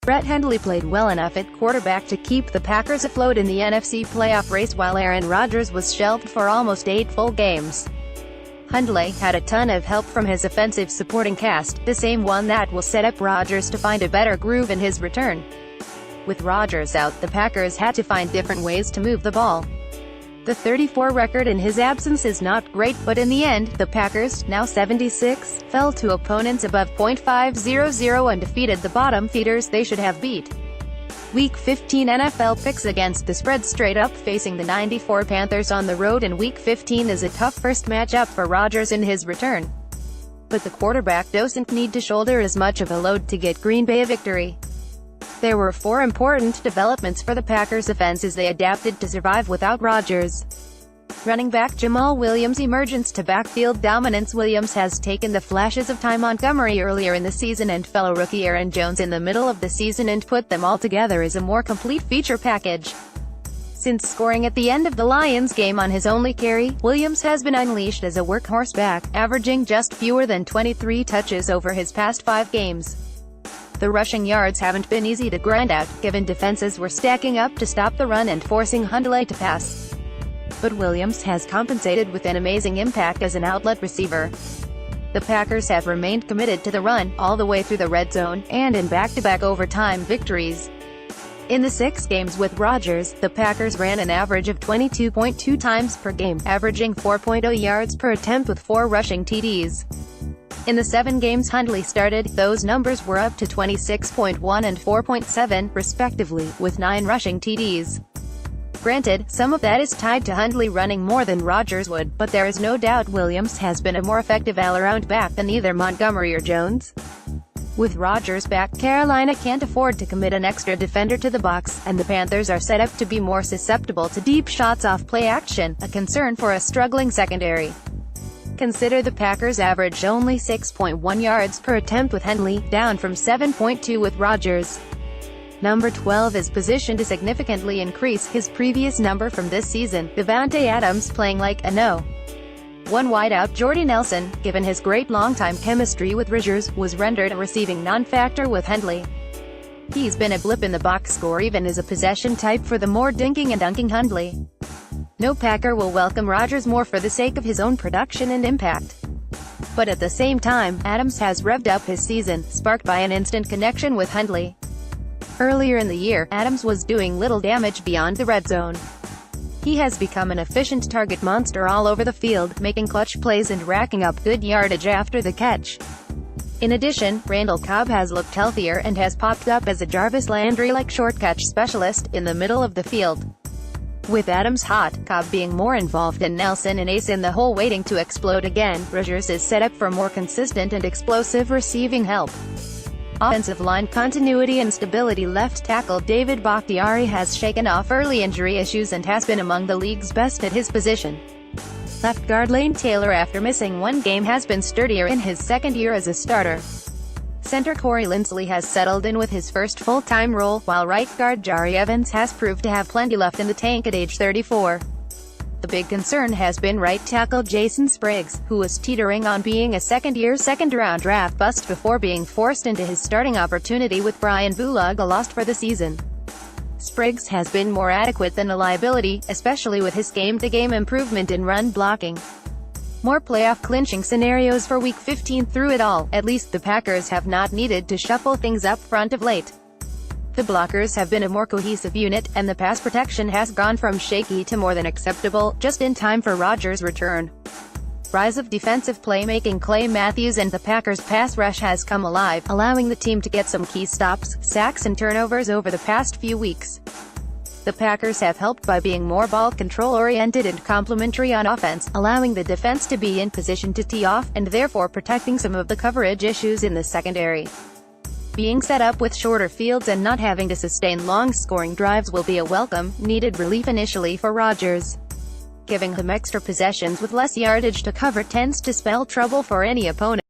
Brett Hundley played well enough at quarterback to keep the Packers afloat in the NFC playoff race while Aaron Rodgers was shelved for almost 8 full games. Hundley had a ton of help from his offensive supporting cast, the same one that will set up Rodgers to find a better groove in his return. With Rodgers out, the Packers had to find different ways to move the ball. The 34 record in his absence is not great, but in the end, the Packers, now 76, fell to opponents above .500 and defeated the bottom feeders they should have beat. Week 15 NFL picks against the spread straight up, facing the 94 Panthers on the road in Week 15 is a tough first matchup for Rodgers in his return. But the quarterback doesn't need to shoulder as much of a load to get Green Bay a victory. There were 4 important developments for the Packers offense as they adapted to survive without Rodgers. Running back Jamal Williams' emergence to backfield dominance. Williams has taken the flashes of Ty Montgomery earlier in the season and fellow rookie Aaron Jones in the middle of the season and put them all together as a more complete feature package. Since scoring at the end of the Lions game on his only carry, Williams has been unleashed as a workhorse back, averaging just fewer than 23 touches over his past 5 games. The rushing yards haven't been easy to grind out, given defenses were stacking up to stop the run and forcing Hundley to pass. But Williams has compensated with an amazing impact as an outlet receiver. The Packers have remained committed to the run, all the way through the red zone, and in back-to-back overtime victories. In the 6 games with Rodgers, the Packers ran an average of 22.2 times per game, averaging 4.0 yards per attempt with 4 rushing TDs. In the 7 games Hundley started, those numbers were up to 26.1 and 4.7, respectively, with 9 rushing TDs. Granted, some of that is tied to Hundley running more than Rodgers would, but there is no doubt Williams has been a more effective all-around back than either Montgomery or Jones. With Rodgers back, Carolina can't afford to commit an extra defender to the box, and the Panthers are set up to be more susceptible to deep shots off play action, a concern for a struggling secondary. Consider the Packers averaged only 6.1 yards per attempt with Hundley, down from 7.2 with Rodgers. Number 12 is positioned to significantly increase his previous number from this season, Davante Adams playing like a no. One wideout Jordy Nelson, given his great long-time chemistry with Rodgers, was rendered a receiving non-factor with Hundley. He's been a blip in the box score even as a possession type for the more dinking and dunking Hundley. No Packer will welcome Rodgers more for the sake of his own production and impact. But at the same time, Adams has revved up his season, sparked by an instant connection with Hundley. Earlier in the year, Adams was doing little damage beyond the red zone. He has become an efficient target monster all over the field, making clutch plays and racking up good yardage after the catch. In addition, Randall Cobb has looked healthier and has popped up as a Jarvis Landry-like short catch specialist in the middle of the field. With Adams hot, Cobb being more involved and Nelson and Ace in the hole waiting to explode again, Rodgers is set up for more consistent and explosive receiving help. Offensive line continuity and stability. Left tackle David Bakhtiari has shaken off early injury issues and has been among the league's best at his position. Left guard Lane Taylor, after missing 1 game, has been sturdier in his 2nd year as a starter. Center Corey Linsley has settled in with his first full-time role, while right guard Jari Evans has proved to have plenty left in the tank at age 34. The big concern has been right tackle Jason Spriggs, who was teetering on being a second-year second-round draft bust before being forced into his starting opportunity with Brian Bulaga lost for the season. Spriggs has been more adequate than a liability, especially with his game-to-game improvement in run blocking. More playoff-clinching scenarios for Week 15 through it all. At least the Packers have not needed to shuffle things up front of late. The blockers have been a more cohesive unit, and the pass protection has gone from shaky to more than acceptable, just in time for Rodgers' return. Rise of defensive playmaking. Clay Matthews and the Packers' pass rush has come alive, allowing the team to get some key stops, sacks and turnovers over the past few weeks. The Packers have helped by being more ball control-oriented and complementary on offense, allowing the defense to be in position to tee off, and therefore protecting some of the coverage issues in the secondary. Being set up with shorter fields and not having to sustain long scoring drives will be a welcome, needed relief initially for Rodgers. Giving him extra possessions with less yardage to cover tends to spell trouble for any opponent.